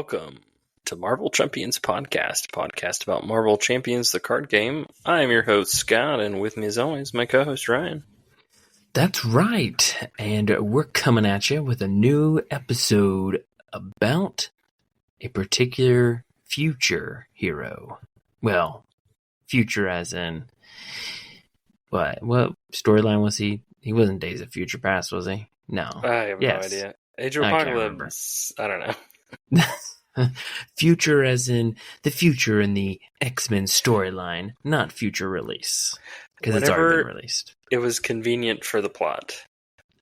welcome to Marvel Champions podcast about Marvel Champions, the card game. I am your host, Scott, and with me as always, my co-host, Ryan. That's right, and we're coming at you with a new episode about a particular future hero. Well, future as in, what storyline was he? He wasn't Days of Future Past, was he? No. I have no idea. Age of Apocalypse, I don't know. Future as in the future in the X-Men storyline, not future release. Because it's already been released. It was convenient for the plot.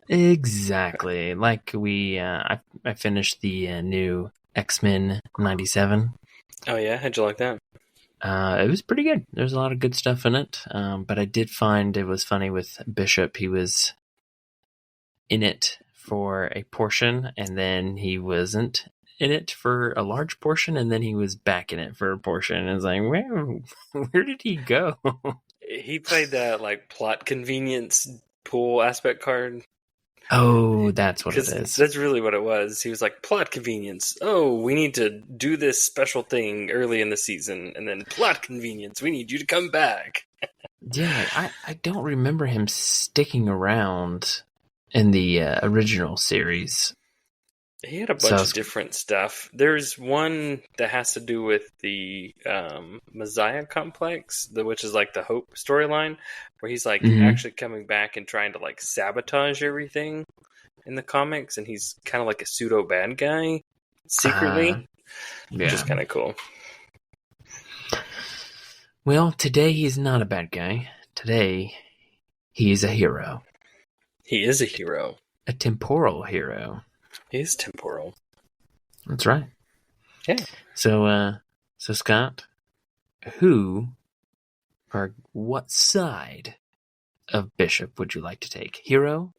Exactly. Like I finished the new X-Men 97. Oh yeah? How'd you like that? It was pretty good. There's a lot of good stuff in it. But I did find it was funny with Bishop. He was in it for a portion, and then he wasn't in it for a large portion, and then he was back in it for a portion. It's like, where did he go? He played that like plot convenience pool aspect card. Oh, that's what it is. That's really what it was. He was like, plot convenience. Oh, we need to do this special thing early in the season, and then plot convenience. We need you to come back. Yeah, I don't remember him sticking around in the original series. He had a bunch of different stuff. There's one that has to do with the Messiah complex, which is like the Hope storyline, where he's like actually coming back and trying to like sabotage everything in the comics, and he's kind of like a pseudo bad guy secretly, which is kind of cool. Well, today he's not a bad guy. Today he's a hero. He is a hero. A temporal hero. He is temporal. That's right. Yeah. So Scott, what side of Bishop would you like to take? Hero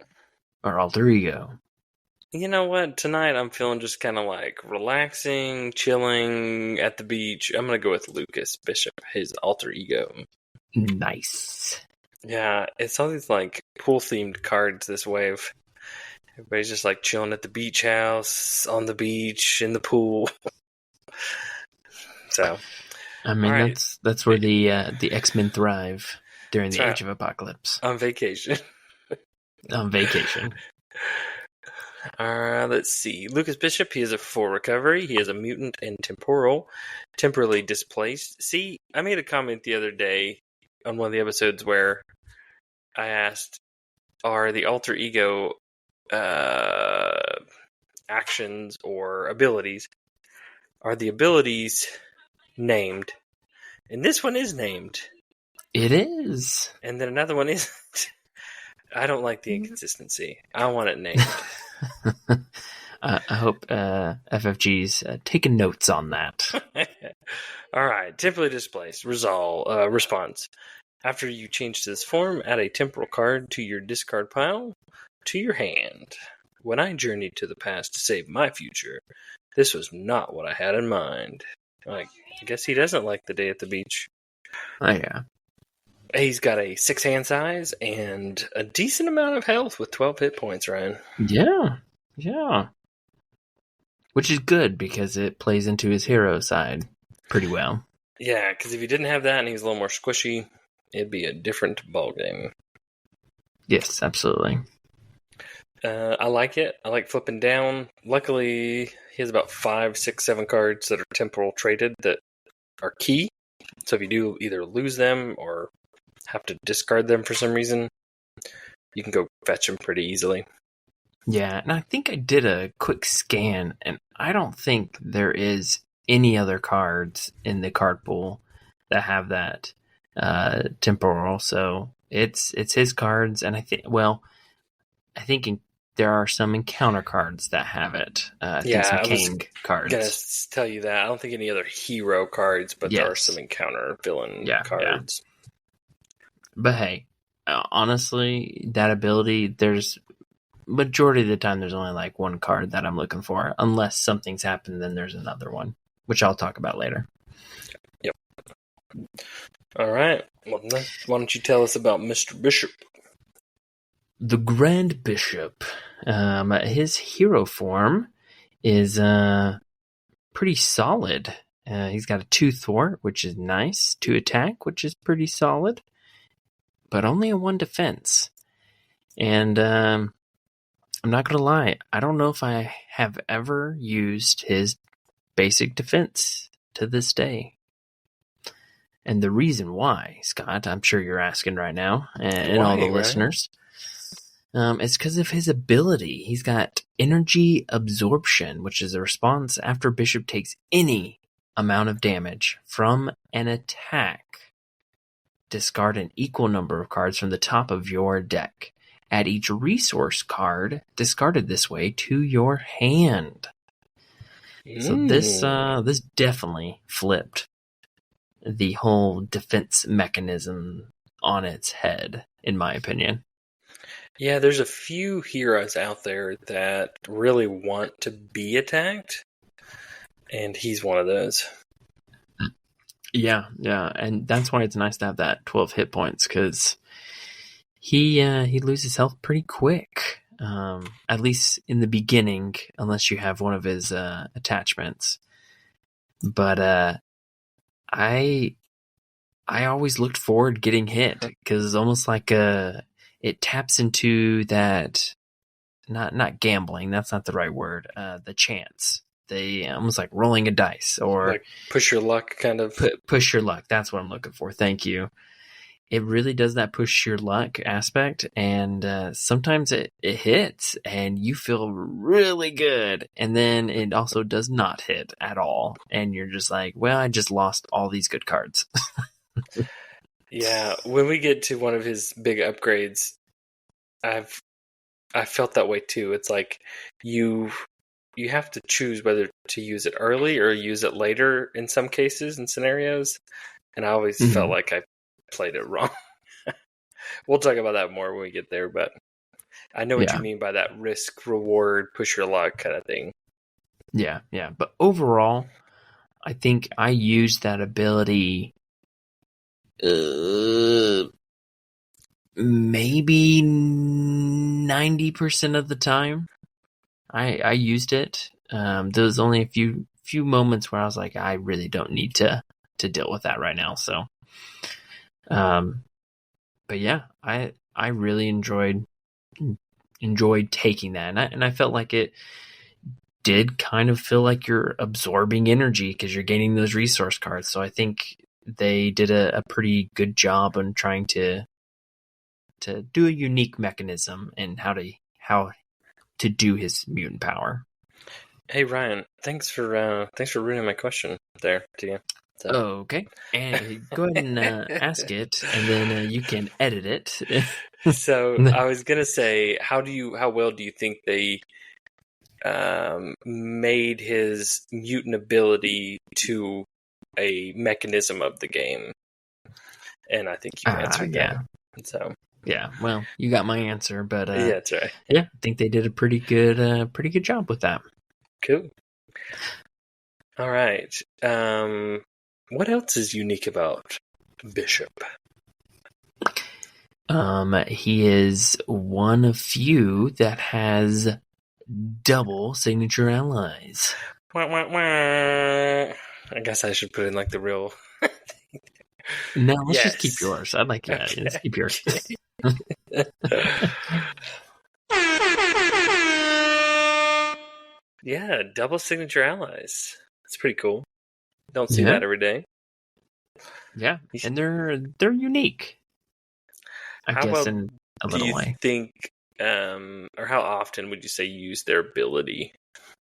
or alter ego? You know what? Tonight I'm feeling just kind of like relaxing, chilling at the beach. I'm going to go with Lucas Bishop, his alter ego. Nice. Yeah, it's all these like pool-themed cards this wave. Everybody's just like chilling at the beach house, on the beach, in the pool. So, I mean, that's where the X-Men thrive during the Age of Apocalypse. On vacation. On vacation. Let's see. Lucas Bishop, he is a 4 recovery. He is a mutant and temporal, temporally displaced. See, I made a comment the other day on one of the episodes where I asked, are the alter ego actions or abilities, are the abilities named? And this one is named. It is. And then another one isn't. I don't like the inconsistency. I want it named. I hope FFG's taking notes on that. All right. Temporally displaced. Response. After you change this form, add a temporal card to your discard pile to your hand. When I journeyed to the past to save my future, this was not what I had in mind. I guess he doesn't like the day at the beach. Oh, yeah. He's got a 6 hand size and a decent amount of health with 12 hit points, Ryan. Yeah. Which is good because it plays into his hero side pretty well. Yeah, because if he didn't have that and he was a little more squishy, it'd be a different ballgame. Yes, absolutely. I like it. I like flipping down. Luckily, he has about 5, 6, 7 cards that are temporal traded that are key. So if you do either lose them or have to discard them for some reason, you can go fetch them pretty easily. Yeah, and I think I did a quick scan, and I don't think there is any other cards in the card pool that have that temporal. So it's his cards, and I think there are some encounter cards that have it. I think some King cards. I was going to tell you that. I don't think any other hero cards, but there are some encounter villain cards. Yeah. But hey, honestly, that ability, there's majority of the time there's only like one card that I'm looking for. Unless something's happened, then there's another one, which I'll talk about later. Yep. All right. Well, why don't you tell us about Mr. Bishop? The Grand Bishop. His hero form is pretty solid. He's got a 2 thwart, which is nice, 2 attack, which is pretty solid, but only a 1 defense. And I'm not going to lie, I don't know if I have ever used his basic defense to this day. And the reason why, Scott, I'm sure you're asking right now, and all the listeners, it's because of his ability. He's got energy absorption, which is a response after Bishop takes any amount of damage from an attack. Discard an equal number of cards from the top of your deck. Add each resource card discarded this way to your hand. So this definitely flipped the whole defense mechanism on its head, in my opinion. Yeah, there's a few heroes out there that really want to be attacked, and he's one of those. Yeah, and that's why it's nice to have that 12 hit points, because he loses health pretty quick, at least in the beginning, unless you have one of his attachments. But I always looked forward to getting hit, because it's almost like it taps into that, not gambling, that's not the right word, the chance. They almost like rolling a dice, or like push your luck, kind of. Push your luck. That's what I'm looking for. Thank you. It really does that push your luck aspect, and sometimes it hits, and you feel really good, and then it also does not hit at all, and you're just like, well, I just lost all these good cards. Yeah, when we get to one of his big upgrades, I felt that way too. It's like you have to choose whether to use it early or use it later in some cases and scenarios, and I always felt like I played it wrong. We'll talk about that more when we get there, but I know what you mean by that risk reward, push your luck kind of thing. Yeah. But overall, I think I used that ability maybe 90% of the time. I used it. There was only a few moments where I was like, I really don't need to deal with that right now. So, but yeah, I really enjoyed taking that, and I felt like it did kind of feel like you're absorbing energy because you're gaining those resource cards. So I think they did a pretty good job on trying to do a unique mechanism and how to do his mutant power. Hey Ryan, thanks for ruining my question there to you. So. Okay, and go ahead and ask it, and then you can edit it. So I was gonna say, how well do you think they made his mutant ability to a mechanism of the game? And I think you answered that. So. Yeah, well, you got my answer, but yeah, that's right. Yeah, I think they did a pretty good job with that. Cool. All right. What else is unique about Bishop? He is one of few that has double signature allies. Wah, wah, wah. I guess I should put in like the real. No, let's just keep yours. I'd like that. Okay. Let's keep yours. Yeah, double signature allies. That's pretty cool. Don't see that every day. Yeah, and they're unique. I guess in a little way. Do you think, or how often would you say you use their ability?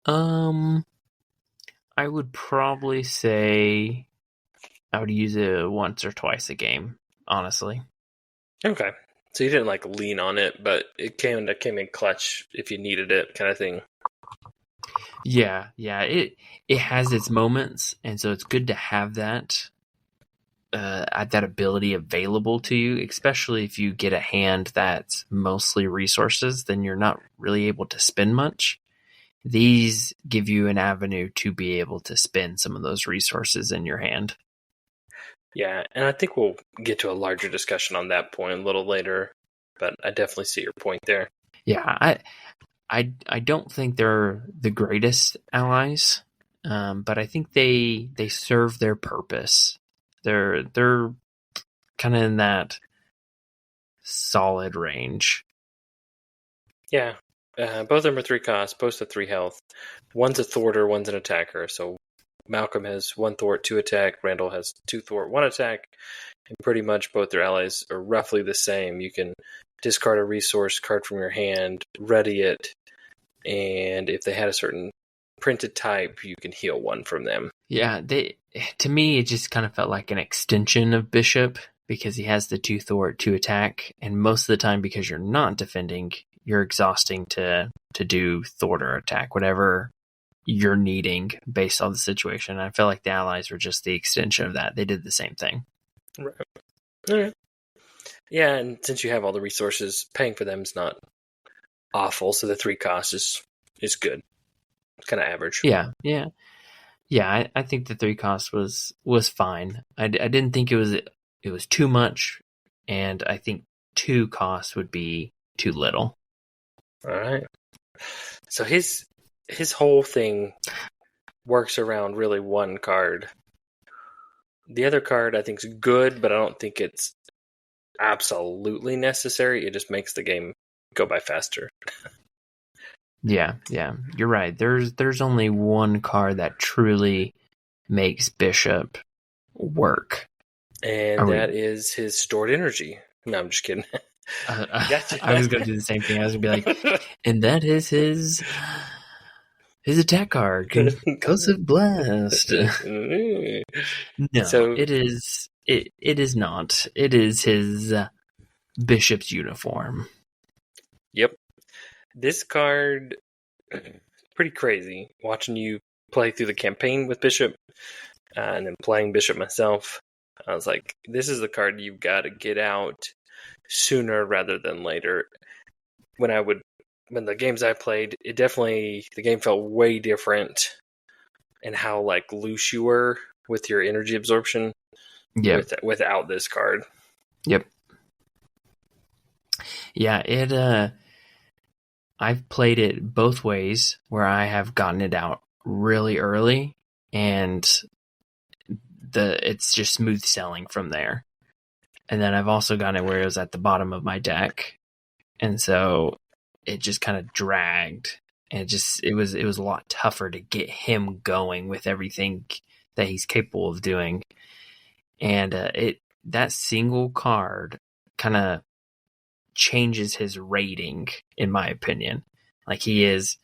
I would probably say I would use it once or twice a game, honestly. Okay. So you didn't like lean on it, but it came in clutch if you needed it, kind of thing. Yeah. It has its moments, and so it's good to have that ability available to you, especially if you get a hand that's mostly resources, then you're not really able to spend much. These give you an avenue to be able to spend some of those resources in your hand. Yeah, and I think we'll get to a larger discussion on that point a little later, but I definitely see your point there. Yeah, I don't think they're the greatest allies, but I think they serve their purpose. They're kind of in that solid range. Yeah. Both of them are 3 costs, both at 3 health. One's a thwarter, one's an attacker. So Malcolm has 1 thwart, 2 attack. Randall has 2 thwart, 1 attack. And pretty much both their allies are roughly the same. You can discard a resource card from your hand, ready it, and if they had a certain printed type, you can heal 1 from them. Yeah, to me, it just kind of felt like an extension of Bishop because he has the 2 thwart, 2 attack, and most of the time, because you're not defending, you're exhausting to do thwart or attack, whatever you're needing based on the situation. I felt like the allies were just the extension of that. They did the same thing. Right. All right. Yeah, and since you have all the resources, paying for them is not awful, so the 3 cost is good. It's kind of average. Yeah. I think the 3 cost was fine. I didn't think it was too much, and I think 2 costs would be too little. All right. So his whole thing works around really 1 card. The other card I think is good, but I don't think it's absolutely necessary. It just makes the game go by faster. Yeah, you're right. There's only 1 card that truly makes Bishop work. And that is his stored energy. No, I'm just kidding. Gotcha. I was going to do the same thing. I was going to be like, and that is his attack card, Concussive Blast. No, so, it is not. It is his Bishop's uniform. Yep. This card, pretty crazy. Watching you play through the campaign with Bishop, and then playing Bishop myself, I was like, this is the card you've got to get out sooner rather than later. When the games I played, the game felt way different in how like loose you were with your energy absorption. Yeah. Without this card. Yep. Yeah, I've played it both ways, where I have gotten it out really early, and it's just smooth sailing from there. And then I've also gotten it where it was at the bottom of my deck, and so it just kind of dragged, and it was a lot tougher to get him going with everything that he's capable of doing. And that single card kind of changes his rating, in my opinion. Like, he is,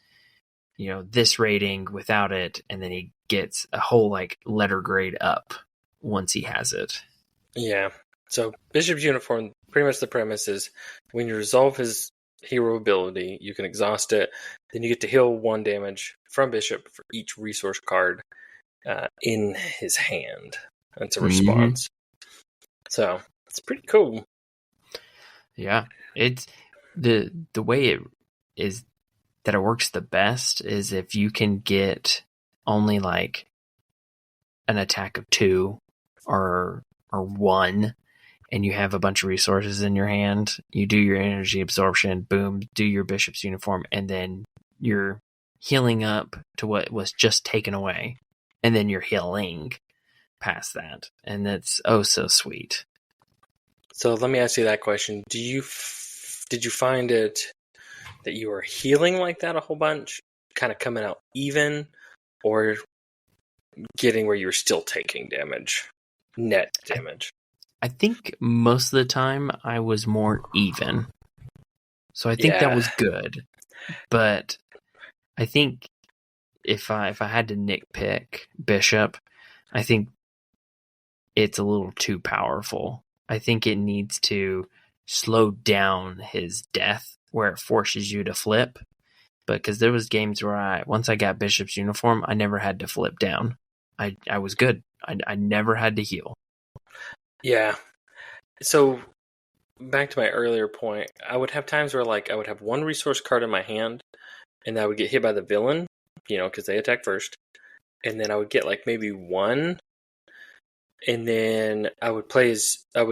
this rating without it, and then he gets a whole like letter grade up once he has it. Yeah. So Bishop's uniform, pretty much the premise is when you resolve his hero ability, you can exhaust it, then you get to heal 1 damage from Bishop for each resource card in his hand. It's a response. So it's pretty cool. Yeah. It's the way it is that it works the best is if you can get only like an attack of 2 or 1, and you have a bunch of resources in your hand. You do your energy absorption, boom, do your Bishop's uniform, and then you're healing up to what was just taken away, and then you're healing past that, and that's oh so sweet. So let me ask you that question: did you find it that you were healing like that a whole bunch, kind of coming out even, or getting where you were still taking damage, net damage? I think most of the time I was more even, so I think that was good. But I think if I had to nitpick Bishop, I think it's a little too powerful. I think it needs to slow down his death where it forces you to flip. But because there was games where once I got Bishop's uniform, I never had to flip down. I was good. I never had to heal. Yeah. So back to my earlier point, I would have times where like I would have 1 resource card in my hand, and I would get hit by the villain, because they attack first, and then I would get like maybe 1. And then I would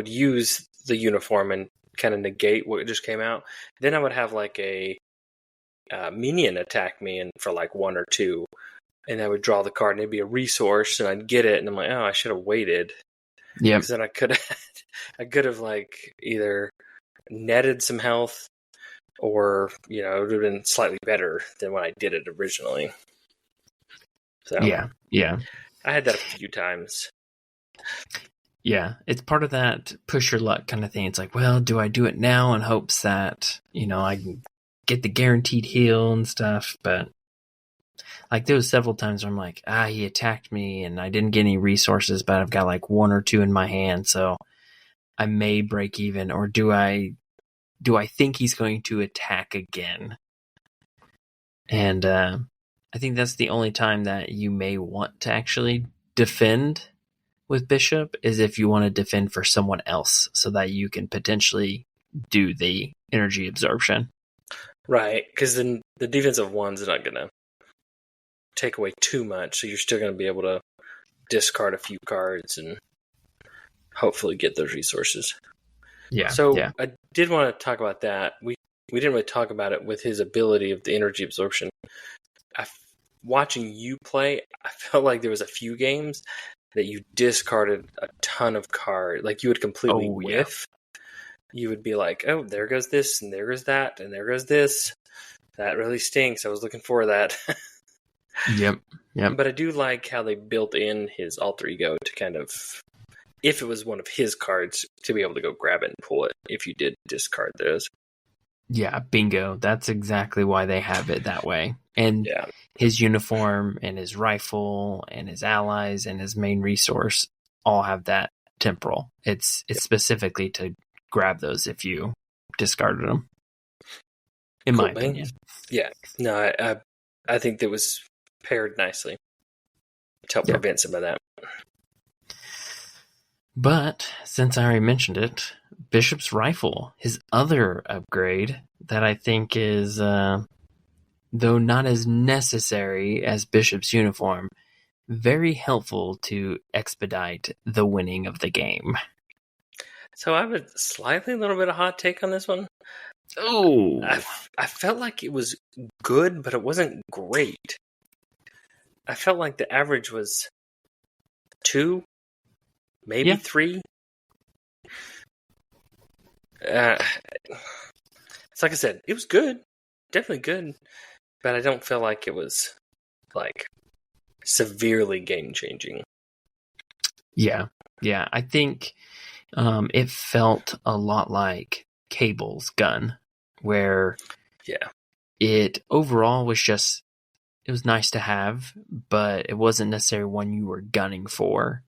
use the uniform and kind of negate what just came out. Then I would have like a minion attack me for like 1 or 2. and I would draw the card, and it'd be a resource, and I'd get it, and I'm like, oh, I should have waited. Yeah. Because then I could have like either netted some health, or it would have been slightly better than when I did it originally. So yeah. I had that a few times. Yeah, it's part of that push your luck kind of thing. It's like, well, do I do it now in hopes that, I can get the guaranteed heal and stuff? But like there was several times where I'm like, he attacked me and I didn't get any resources, but I've got like 1 or 2 in my hand, so I may break even. Or do I think he's going to attack again? And I think that's the only time that you may want to actually defend with Bishop, is if you want to defend for someone else so that you can potentially do the energy absorption. Right, because then the defensive one's not going to take away too much, so you're still going to be able to discard a few cards and hopefully get those resources. Yeah. So I did want to talk about that. We didn't really talk about it with his ability of the energy absorption. Watching you play, I felt like there was a few games that you discarded a ton of cards. Like you would completely whiff. You would be like, oh, there goes this, and there goes that, and there goes this. That really stinks. I was looking for that. Yep. But I do like how they built in his alter ego to kind of, if it was one of his cards, to be able to go grab it and pull it if you did discard those. Yeah, bingo. That's exactly why they have it that way. And his uniform and his rifle and his allies and his main resource all have that temporal. It's specifically to grab those if you discarded them. In my opinion. Yeah. No, I think that was paired nicely to help prevent some of that. But since I already mentioned it, Bishop's rifle, his other upgrade that I think is, though not as necessary as Bishop's uniform, very helpful to expedite the winning of the game. So I have a little bit of hot take on this one. Oh, I felt like it was good, but it wasn't great. I felt like the average was 2, maybe 3. It's like I said, it was good, definitely good, but I don't feel like it was like severely game changing. Yeah, I think it felt a lot like Cable's gun, where it overall was just, it was nice to have, but it wasn't necessarily one you were gunning for.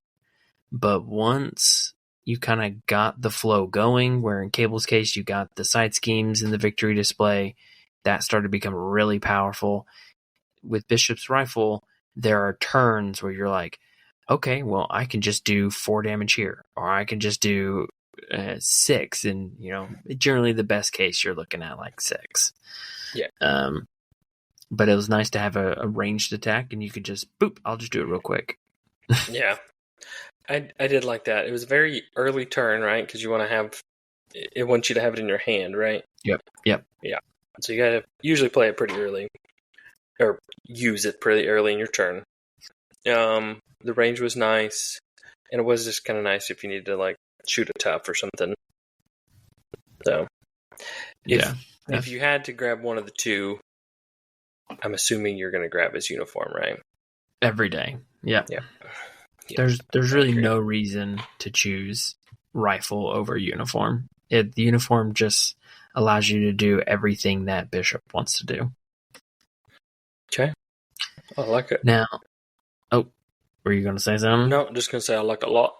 But once you kind of got the flow going, where in Cable's case, you got the side schemes in the victory display, that started to become really powerful. With Bishop's rifle, there are turns where you're like, okay, well, I can just do 4 damage here, or I can just do 6. And, generally the best case, you're looking at like 6. Yeah. But it was nice to have a ranged attack, and you could just, boop, I'll just do it real quick. Yeah. I did like that. It was a very early turn, right? Because it wants you to have it in your hand, right? Yep. Yeah. So you gotta usually play it pretty early, or use it pretty early in your turn. The range was nice, and it was just kind of nice if you needed to like shoot a tough or something. So, if you had to grab one of the two, I'm assuming you're going to grab his uniform, right? Every day. Yeah. There's really no reason to choose rifle over uniform. The uniform just allows you to do everything that Bishop wants to do. Okay. I like it. Now, were you going to say something? No, I'm just going to say I like it a lot.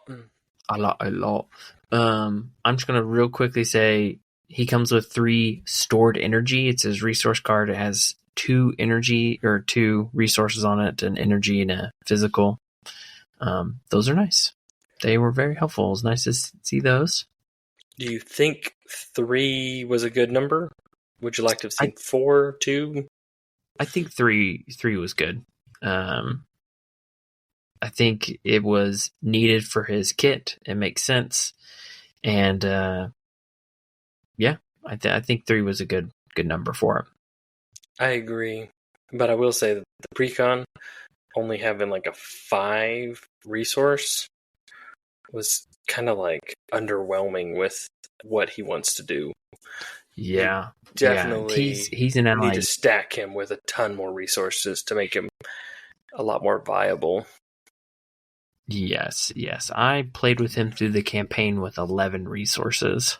I like it a lot. I'm just going to real quickly say he comes with 3 stored energy. It's his resource card. It has 2 energy, or 2 resources on it, an energy and a physical. Those are nice. They were very helpful. It was nice to see those. Do you think 3 was a good number? Would you like to have seen 4, 2? I think 3 was good. I think it was needed for his kit. It makes sense. And I think 3 was a good number for him. I agree. But I will say that the precon, only having like a 5 resource was kind of like underwhelming with what he wants to do. Yeah, definitely. He's an ally. Need to stack him with a ton more resources to make him a lot more viable. Yes. I played with him through the campaign with 11 resources,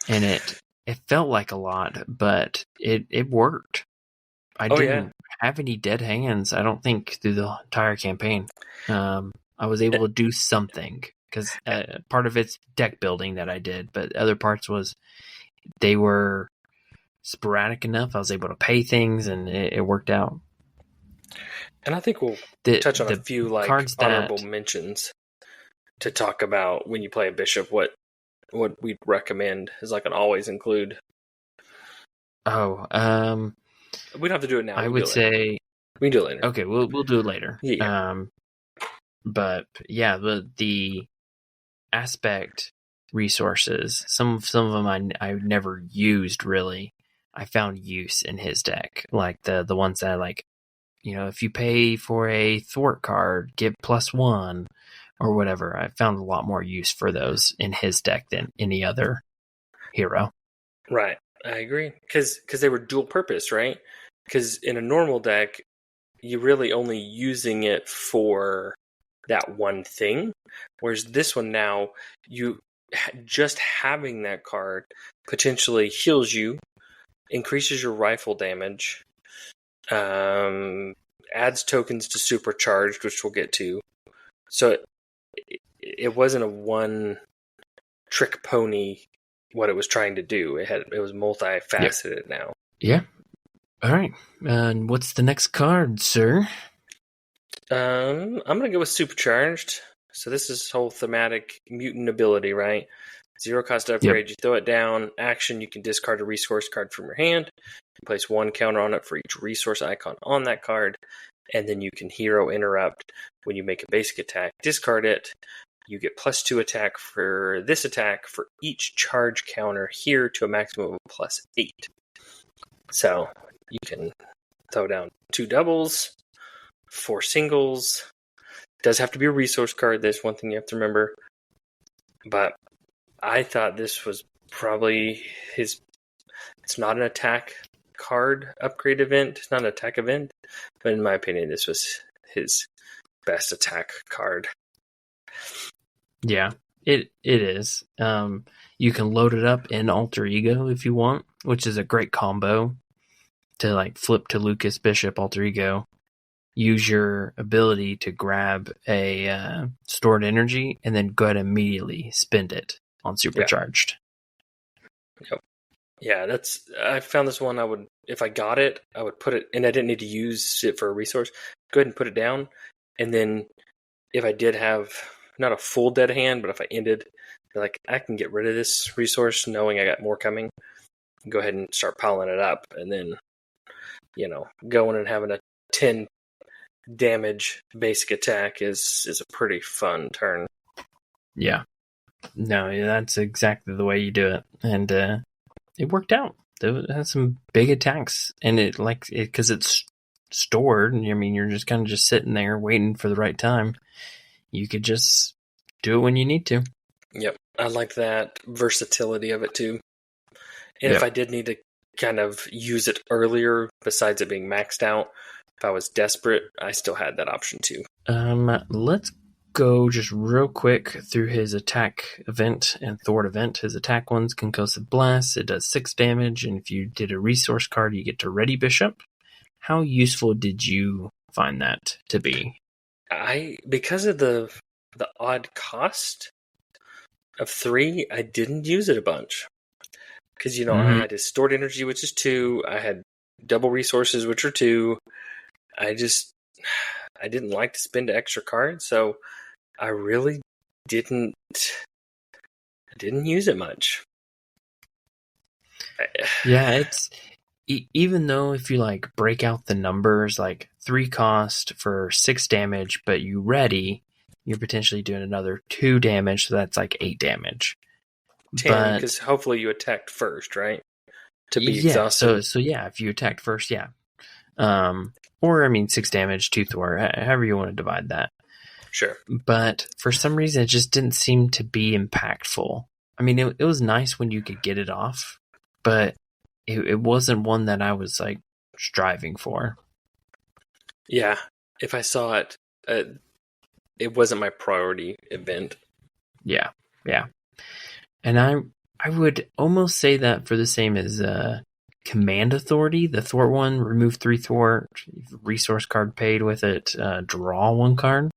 and it felt like a lot, but it worked. I didn't have any dead hands, I don't think, through the entire campaign. I was able to do something, because part of it's deck building that I did, but other parts was they were sporadic enough. I was able to pay things, and it worked out. And I think we'll touch on a few like honorable mentions to talk about when you play a bishop, what we'd recommend is like an always include. Oh, we don't have to do it now. I would say we can do it later. Okay, we'll do it later. Yeah. But yeah, the aspect resources, some of them I never used really. I found use in his deck, like the ones that like, if you pay for a thwart card, give +1 or whatever. I found a lot more use for those in his deck than any other hero. Right, I agree, because they were dual purpose, right? Because in a normal deck, you're really only using it for that one thing, whereas this one now, you just having that card potentially heals you, increases your rifle damage, adds tokens to supercharged, which we'll get to. So it wasn't a one trick pony what it was trying to do. It was multifaceted now. Yeah. All right. And what's the next card, sir? I'm gonna go with supercharged. So this is whole thematic mutant ability, right? 0 cost upgrade. You throw it down. Action. You can discard a resource card from your hand. You place 1 counter on it for each resource icon on that card, and then you can hero interrupt when you make a basic attack. Discard it. You get +2 attack for this attack for each charge counter here to a maximum of +8. So you can throw down 2 doubles, 4 singles. It does have to be a resource card. That's one thing you have to remember. But I thought this was probably his. It's not an attack card upgrade event. It's not an attack event. But in my opinion, this was his best attack card. Yeah, it is. You can load it up in Alter Ego if you want, which is a great combo to like flip to Lucas Bishop Alter Ego. Use your ability to grab a stored energy and then go ahead and immediately spend it on supercharged. Yeah, I found this one. If I got it, I would put it, and I didn't need to use it for a resource. Go ahead and put it down, and then if I did have not a full dead hand, but if I ended, like I can get rid of this resource, knowing I got more coming. Go ahead and start piling it up, and then going and having a 10 damage basic attack is a pretty fun turn. Yeah. No, that's exactly the way you do it. And it worked out. It has some big attacks, and because it's stored, I mean, you're just kind of just sitting there waiting for the right time. You could just do it when you need to. Yep. I like that versatility of it too. And if I did need to kind of use it earlier, besides it being maxed out, if I was desperate, I still had that option too. Let's go just real quick through his attack event and thwart event. His attack one's Concussive Blast. It does 6 damage, and if you did a resource card, you get to Ready Bishop. How useful did you find that to be? Because of the odd cost of 3, I didn't use it a bunch. Because, I had his stored energy, which is 2. I had double resources, which are 2. I didn't like to spend extra cards, so I really didn't use it much. Yeah, it's even though if you like break out the numbers, like 3 cost for 6 damage, but you ready, you're potentially doing another 2 damage, so that's like 8 damage. 10, because hopefully you attacked first, right? To be exhausted. So yeah, if you attacked first, yeah. Or, I mean, 6 damage, 2 thwart, however you want to divide that. Sure. But for some reason, it just didn't seem to be impactful. I mean, it was nice when you could get it off, but it wasn't one that I was, like, striving for. Yeah. If I saw it, it wasn't my priority event. Yeah. And I would almost say that for the same as Command Authority, the thwart one, remove 3 thwart, resource card paid with it, draw 1 card.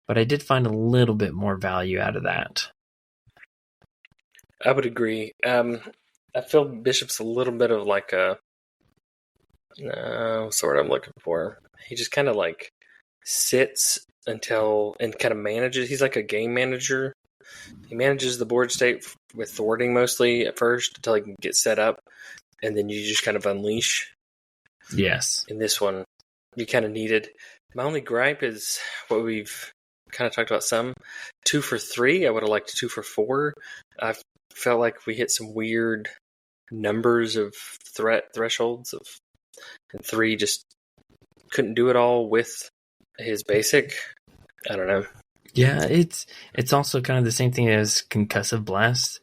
But I did find a little bit more value out of that. I would agree. I feel Bishop's a little bit of like a... what's the word I'm looking for? He just kind of like sits until... and kind of manages. He's like a game manager. He manages the board state with thwarting mostly at first until he can get set up. And then you just kind of unleash. Yes. In this one, you kind of needed... My only gripe is what we've kind of talked about some. 2 for 3. I would have liked 2 for 4. I felt like we hit some weird numbers of thresholds and 3 just couldn't do it all with his basic. I don't know. Yeah, it's also kind of the same thing as Concussive Blast.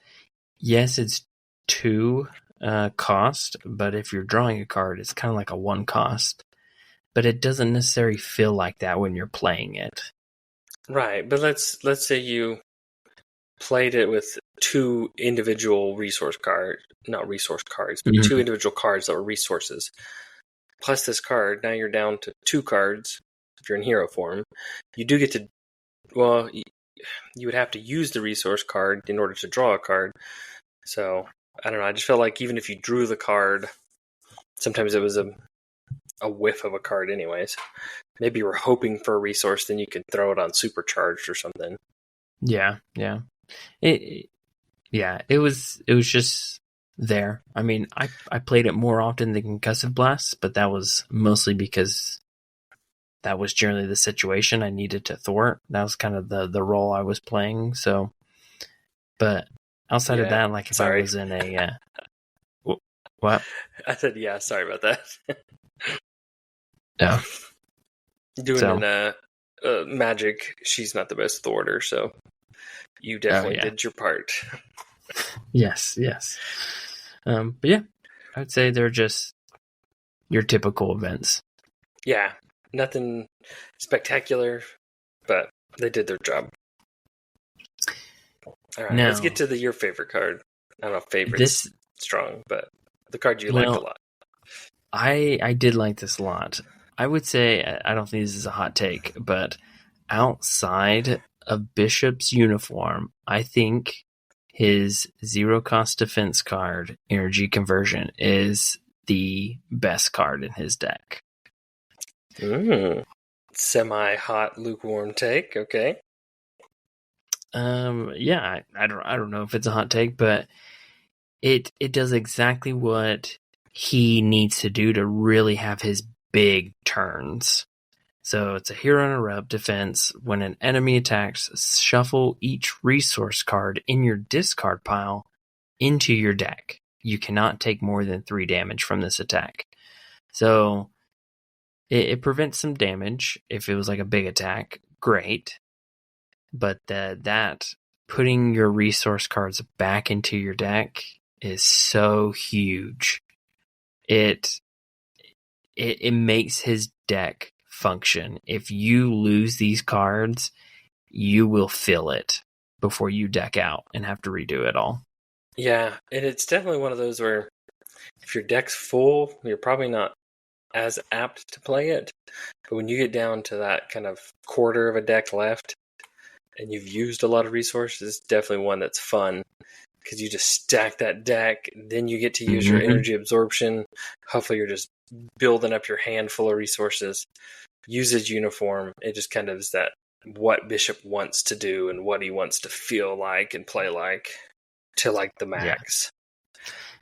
Yes, it's 2 cost, but if you're drawing a card, it's kind of like a 1 cost. But it doesn't necessarily feel like that when you're playing it. Right, but let's say you played it with 2 individual resource cards, not resource cards, but 2 individual cards that were resources. Plus this card, now you're down to 2 cards if you're in hero form. You do get to, well, you would have to use the resource card in order to draw a card. So, I don't know, I just felt like even if you drew the card, sometimes it was a whiff of a card anyways. Maybe you were hoping for a resource, then you could throw it on supercharged or something. Yeah. It was just there. I mean, I played it more often than Concussive Blast, but that was mostly because that was generally the situation I needed to thwart. That was kind of the role I was playing. So, but outside of that, like if I was in a what? I said, yeah, sorry about that. Yeah. Doing Magic, she's not the best thwarter, so you definitely did your part. Yes. But yeah, I would say they're just your typical events. Yeah, nothing spectacular, but they did their job. All right, let's get to your favorite card. I don't know if favorite's strong, but the card you liked a lot. I did like this a lot. I would say, I don't think this is a hot take, but outside of Bishop's uniform, I think his 0-cost defense card, Energy Conversion, is the best card in his deck. Semi-hot, lukewarm take, okay. Yeah, I don't know if it's a hot take, but it does exactly what he needs to do to really have his big turns. So it's a hero interrupt defense. When an enemy attacks, shuffle each resource card in your discard pile into your deck. You cannot take more than 3 damage from this attack. So it prevents some damage. If it was like a big attack, great. But that putting your resource cards back into your deck is so huge. It makes his deck function. If you lose these cards, you will feel it before you deck out and have to redo it all. Yeah, and it's definitely one of those where if your deck's full, you're probably not as apt to play it. But when you get down to that kind of quarter of a deck left and you've used a lot of resources, it's definitely one that's fun because you just stack that deck. Then you get to use your energy absorption. Hopefully you're just building up your hand full of resources. Use his uniform. It just kind of is that what Bishop wants to do and what he wants to feel like and play like to like the max.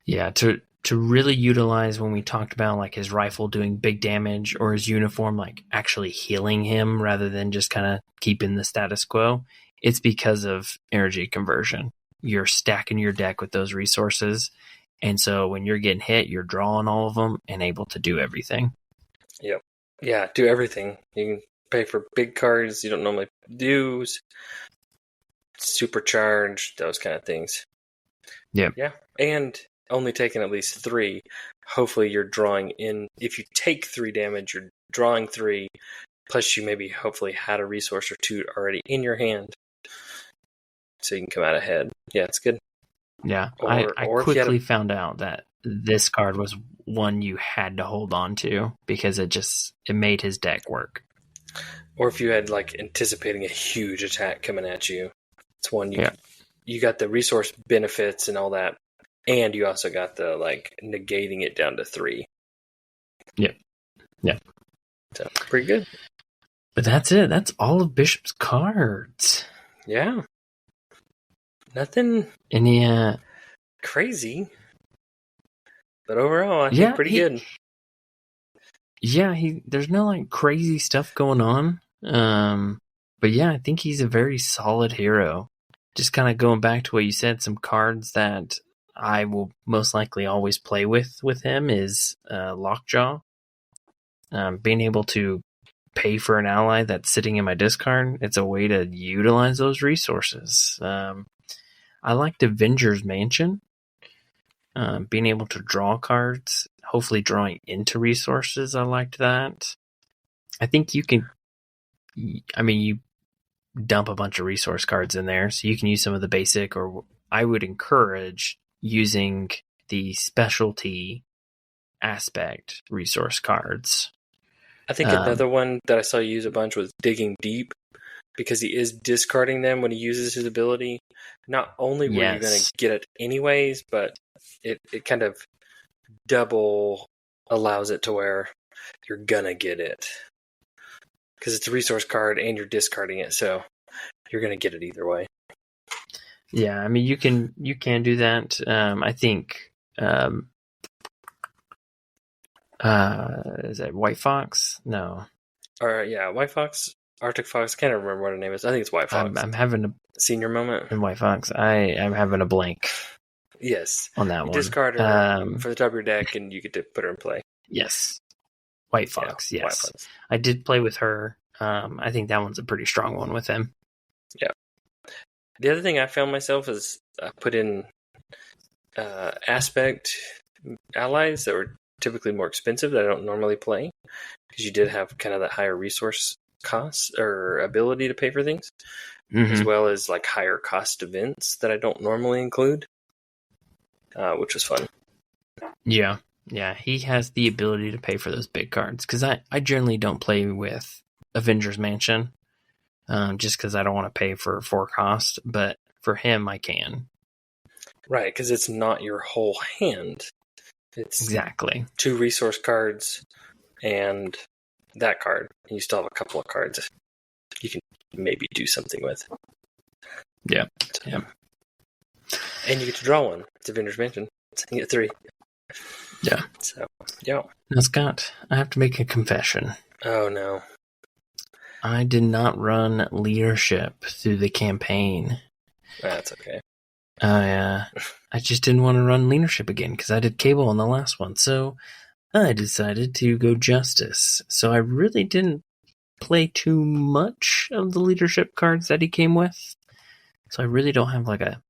Yeah, to really utilize when we talked about like his rifle doing big damage or his uniform like actually healing him rather than just kind of keeping the status quo, it's because of energy conversion. You're stacking your deck with those resources, and so when you're getting hit, you're drawing all of them and able to do everything. Yep. Yeah, do everything. You can pay for big cards you don't normally do, supercharge, those kind of things. Yep. Yeah, and only taking at least 3. Hopefully you're drawing in. If you take 3 damage, you're drawing 3. Plus you maybe hopefully had a resource or 2 already in your hand. So you can come out ahead. Yeah, it's good. Yeah, I quickly found out that this card was one you had to hold on to because it made his deck work. Or if you had like anticipating a huge attack coming at you, it's one you got the resource benefits and all that, and you also got the like negating it down to 3. Yep. Yeah. So pretty good. But that's it. That's all of Bishop's cards. Yeah. Nothing any crazy. But overall, I think pretty good. Yeah, there's no like crazy stuff going on. But yeah, I think he's a very solid hero. Just kind of going back to what you said, some cards that I will most likely always play with him is Lockjaw. Being able to pay for an ally that's sitting in my discard, it's a way to utilize those resources. I liked Avenger's Mansion. Being able to draw cards, hopefully drawing into resources, I liked that. I think you dump a bunch of resource cards in there, so you can use some of the basic, or I would encourage using the specialty aspect resource cards. I think another one that I saw you use a bunch was Digging Deep, because he is discarding them when he uses his ability. Not only were you going to get it anyways, but it kind of double allows it to where you're going to get it. Because it's a resource card and you're discarding it, so you're going to get it either way. Yeah, I mean, you can do that. I think, is that White Fox? No. Or, yeah, White Fox, Arctic Fox, I can't remember what her name is. I think it's White Fox. I'm having a senior moment. In White Fox, I'm having a blank. Yes. On that one. Discard her for the top of your deck and you get to put her in play. Yes. White Fox, yes. White Fox. I did play with her. I think that one's a pretty strong one with him. Yeah. The other thing I found myself is I put in aspect allies that were typically more expensive that I don't normally play, because you did have kind of that higher resource cost or ability to pay for things, as well as like higher cost events that I don't normally include, which was fun. Yeah. Yeah, he has the ability to pay for those big cards, because I generally don't play with Avengers Mansion, just because I don't want to pay for 4 cost, but for him I can. Right, because it's not your whole hand. It's exactly 2 resource cards and that card. And you still have a couple of cards you can maybe do something with. Yeah. So, yeah. And you get to draw one. It's Avengers Mansion. So you get 3. Yeah. So, yeah. Now, Scott, I have to make a confession. Oh, no. I did not run leadership through the campaign. That's okay. I just didn't want to run leadership again because I did Cable on the last one. So I decided to go Justice. So I really didn't play too much of the leadership cards that he came with. So I really don't have like a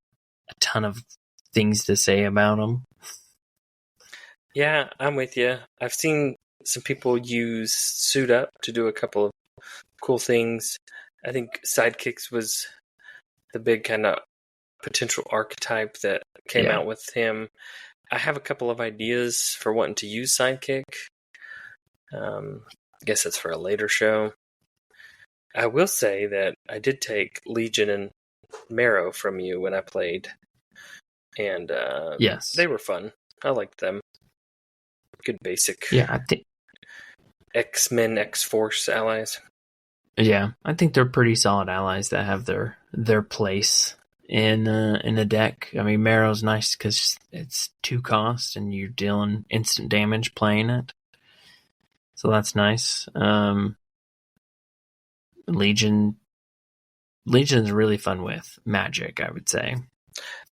ton of things to say about them. Yeah, I'm with you. I've seen some people use Suit Up to do a couple of cool things. I think Sidekicks was the big kind of potential archetype that came out with him. I have a couple of ideas for wanting to use Sidekick. I guess that's for a later show. I will say that I did take Legion and Marrow from you when I played. And yes, they were fun. I liked them. Good basic. Yeah, I think X-Men, X-Force allies. Yeah, I think they're pretty solid allies that have their place in a deck. I mean, Marrow's nice because it's 2 cost and you're dealing instant damage playing it, so that's nice. Legion's really fun with Magic, I would say.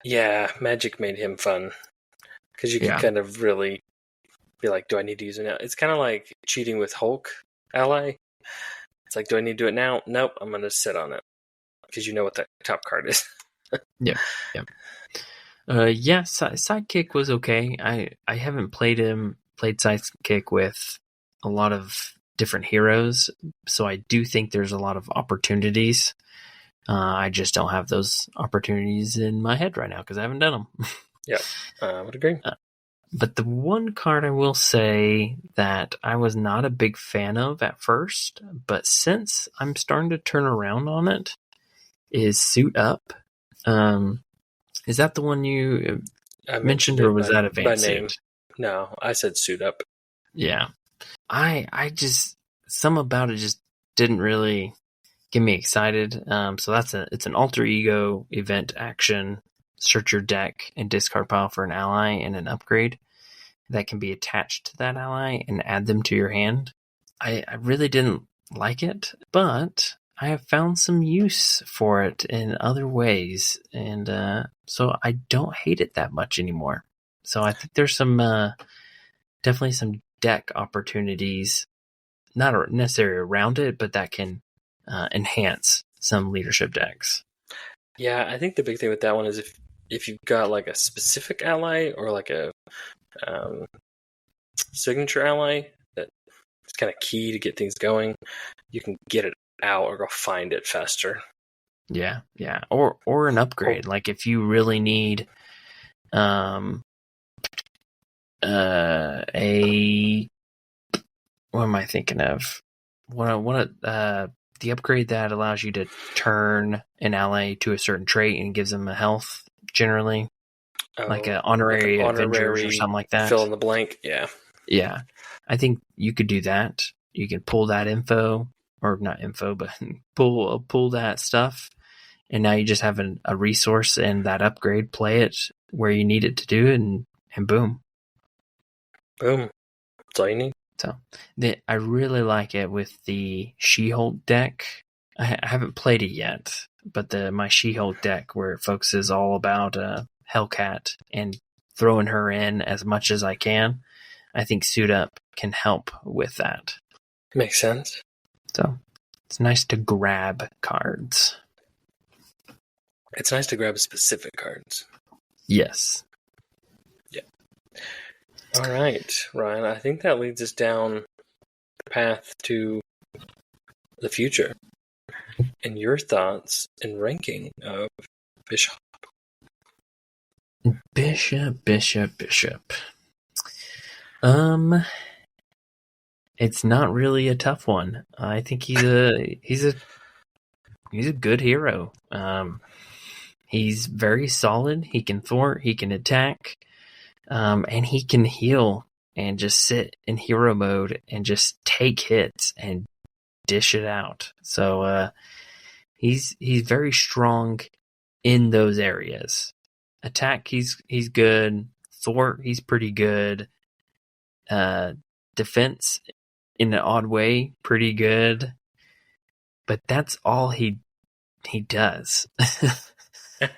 Yeah, Magic made him fun because you can kind of really be like, do I need to use it now? It's kind of like cheating with Hulk ally. It's like, do I need to do it now? Nope, I'm going to sit on it. Because you know what the top card is. Yep. Sidekick was okay. I haven't played Sidekick with a lot of different heroes, so I do think there's a lot of opportunities. I just don't have those opportunities in my head right now because I haven't done them. Yeah, I would agree. But the one card I will say that I was not a big fan of at first, but since I'm starting to turn around on it, is Suit Up. Is that the one you mentioned, or was that Advanced Suit? No, I said Suit Up. Yeah. I just, some about it just didn't really get me excited. So it's an alter ego event action. Search your deck and discard pile for an ally and an upgrade that can be attached to that ally and add them to your hand. I really didn't like it, but I have found some use for it in other ways, and so I don't hate it that much anymore. So I think there's some definitely some deck opportunities, not necessarily around it, but that can enhance some leadership decks. Yeah, I think the big thing with that one is if you've got like a specific ally or like a signature ally that is kind of key to get things going, you can get it out or go find it faster. Yeah, or an upgrade. Like if you really need what am I thinking of? The upgrade that allows you to turn an ally to a certain trait and gives them a health generally. Like an honorary Avengers or something like that. Fill in the blank, yeah. Yeah. I think you could do that. You can pull that info, or not info, but pull that stuff, and now you just have a resource and that upgrade, play it where you need it to do, and boom. Boom. That's all you need. So I really like it with the She-Hulk deck. I haven't played it yet, but my She-Hulk deck where it focuses all about Hellcat and throwing her in as much as I can, I think Suit Up can help with that. Makes sense. So it's nice to grab cards. It's nice to grab specific cards. Yes. Yeah. All right, Ryan, I think that leads us down the path to the future. And your thoughts and ranking of Bishop. Bishop. It's not really a tough one. I think he's a good hero. He's very solid. He can thwart, he can attack, and he can heal and just sit in hero mode and just take hits and dish it out. So he's very strong in those areas. Attack, he's good. Thwart, he's pretty good. Defense, in an odd way, pretty good. But that's all he does.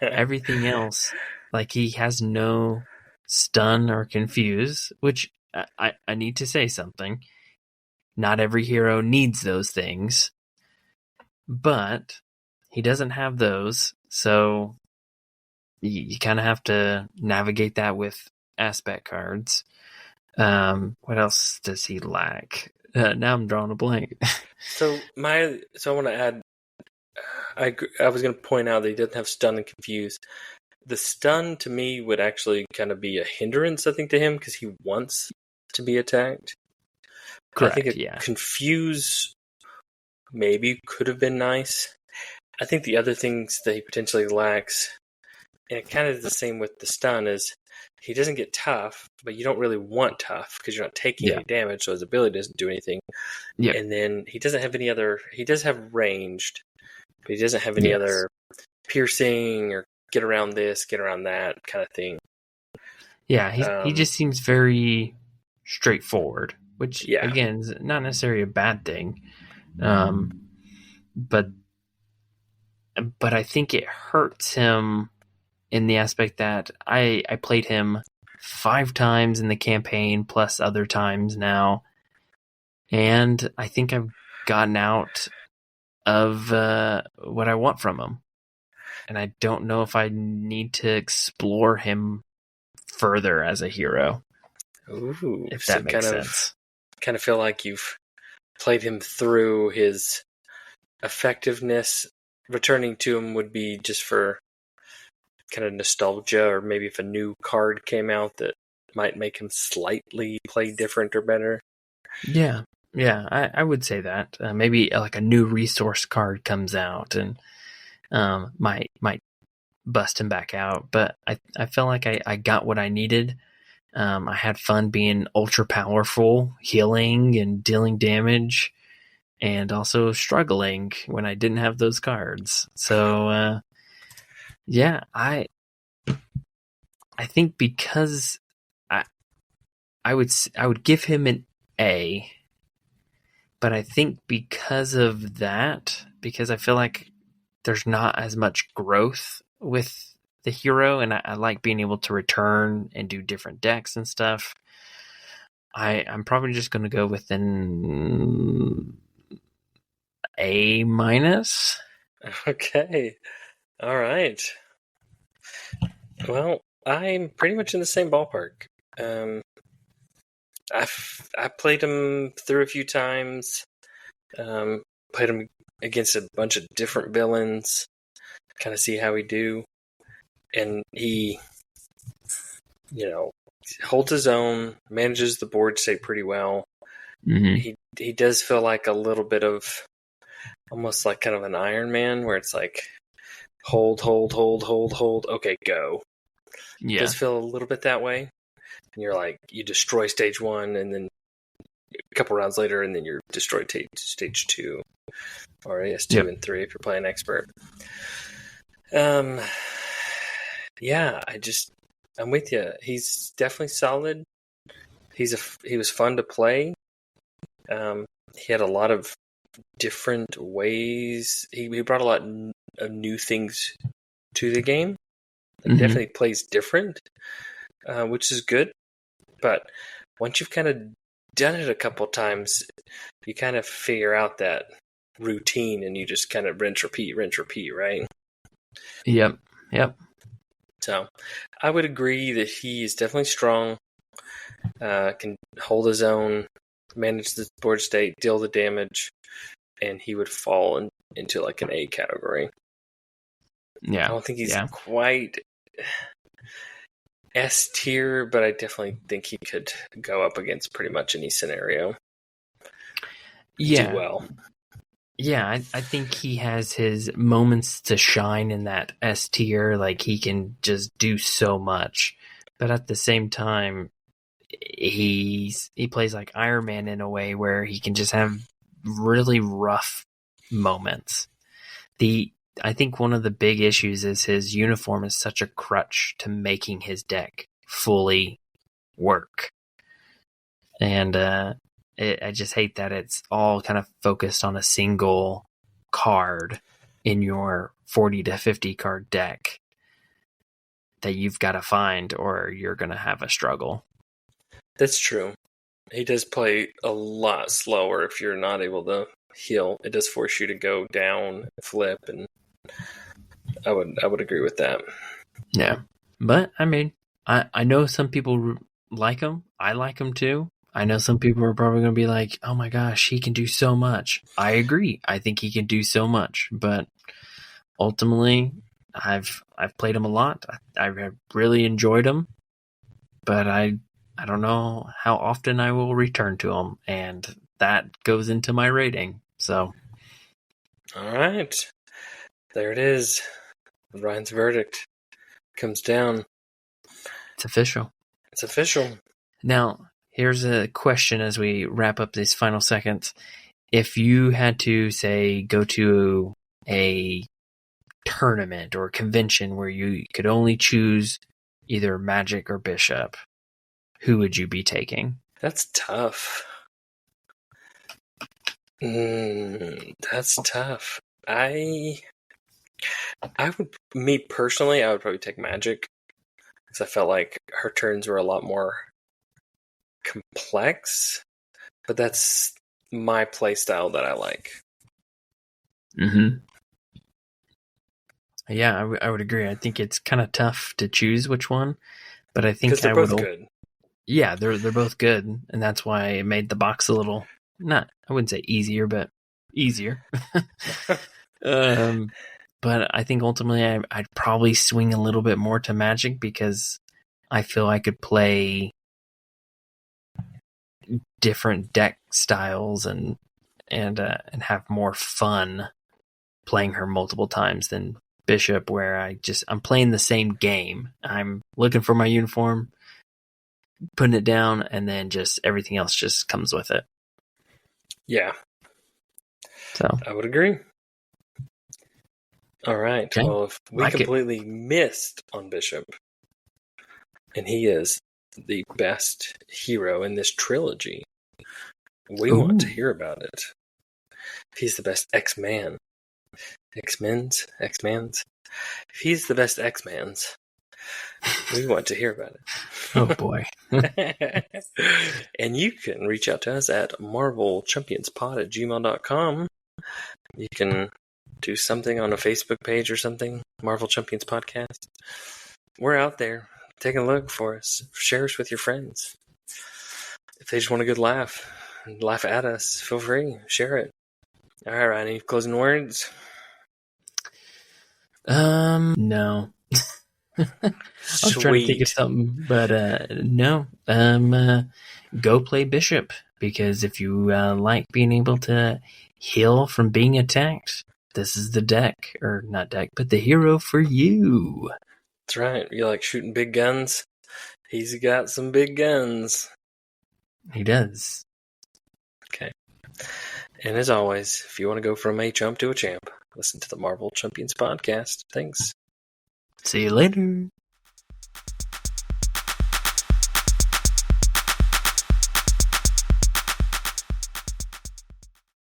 Everything else, like he has no stun or confuse, which I need to say something. Not every hero needs those things, but he doesn't have those, so you kind of have to navigate that with aspect cards. What else does he lack? Now I'm drawing a blank. So I want to add, I was going to point out that he doesn't have stun and confuse. The stun to me would actually kind of be a hindrance, I think, to him because he wants to be attacked. Correct, I think confuse maybe could have been nice. I think the other things that he potentially lacks, and it kind of is the same with the stun, is he doesn't get tough, but you don't really want tough because you're not taking any damage, so his ability doesn't do anything. Yeah. And then he doesn't have any other... He does have ranged, but he doesn't have any other piercing or get around this, get around that kind of thing. Yeah, he just seems very straightforward, which, again, is not necessarily a bad thing. But I think it hurts him in the aspect that I played him 5 times in the campaign, plus other times now. and I think I've gotten out of what I want from him. And I don't know if I need to explore him further as a hero. Ooh, if so that makes sense. Kind of feel like you've played him through his effectiveness. Returning to him would be just for kind of nostalgia, or maybe if a new card came out that might make him slightly play different or better. Yeah, I would say that. Maybe like a new resource card comes out and might bust him back out. But I feel like I got what I needed. I had fun being ultra powerful, healing and dealing damage, and also struggling when I didn't have those cards. So yeah, I think because I would give him an A, but I think because of that, because I feel like there's not as much growth with the hero, and I like being able to return and do different decks and stuff. I'm probably just going to go with an A minus. Okay. All right. Well, I'm pretty much in the same ballpark. I've played him through a few times. Played him against a bunch of different villains. Kind of see how he do, and he, holds his own, manages the board state pretty well. Mm-hmm. He does feel like a little bit of almost like kind of an Iron Man, where it's like hold, okay, go. Yeah. It does feel a little bit that way. And you're like, you destroy stage 1, and then a couple rounds later, and then you're destroyed stage 2, or yes, 2 and 3 if you're playing expert. Yeah, I'm with you. He's definitely solid. He was fun to play. He had a lot of different ways. He brought a lot of new things to the game. It definitely plays different, which is good. But once you've kind of done it a couple times, you kind of figure out that routine, and you just kind of rinse, repeat, right? Yep. So I would agree that he is definitely strong, can hold his own, manage the board state, deal the damage, and he would fall into like an A category. Yeah. I don't think he's quite S tier, but I definitely think he could go up against pretty much any scenario. Do well. Yeah, I think he has his moments to shine in that S tier. Like, he can just do so much, but at the same time, he plays like Iron Man in a way where he can just have really rough moments. I think one of the big issues is his uniform is such a crutch to making his deck fully work. And I just hate that it's all kind of focused on a single card in your 40 to 50 card deck that you've got to find, or you're going to have a struggle. That's true. He does play a lot slower if you're not able to heal. It does force you to go down, flip, and I would agree with that. Yeah. But I mean, I know some people like him. I like him too. I know some people are probably going to be like, oh my gosh, he can do so much. I agree. I think he can do so much, but ultimately I've played him a lot. I really enjoyed him, but I don't know how often I will return to him, and that goes into my rating. So, all right, there it is. Ryan's verdict comes down. It's official. It's official. Now, here's a question as we wrap up these final seconds. If you had to, say, go to a tournament or convention where you could only choose either Magic or Bishop, who would you be taking? That's tough. That's tough. Me personally, I would probably take Magic, because I felt like her turns were a lot more complex. But that's my play style that I like. Mm-hmm. Yeah, I would agree. I think it's kind of tough to choose which one, but I think they're both good. Yeah, they're both good, and that's why it made the box a little I wouldn't say easier, but easier. But I think ultimately I'd probably swing a little bit more to Magic because I feel I could play different deck styles and have more fun playing her multiple times than Bishop, where I'm playing the same game. I'm looking for my uniform, putting it down, and then just everything else just comes with it. Yeah. So I would agree. All right. Okay. Well, if we completely missed on Bishop, and he is the best hero in this trilogy, we want to hear about it. If he's the best X-Man, X-Men's, if he's the best X-Man's, we want to hear about it. Oh, boy. And you can reach out to us at marvelchampionspod@gmail.com. You can do something on a Facebook page or something, Marvel Champions Podcast. We're out there. Take a look for us. Share us with your friends. If they just want a good laugh at us, feel free. Share it. All right, Ryan, any closing words? No. I was trying to think of something, but no. Go play Bishop, because if you like being able to heal from being attacked, this is the deck, or not deck, but the hero for you. That's right. You like shooting big guns? He's got some big guns. He does. Okay. And as always, if you want to go from a chump to a champ, listen to the Marvel Champions Podcast. Thanks. See you later.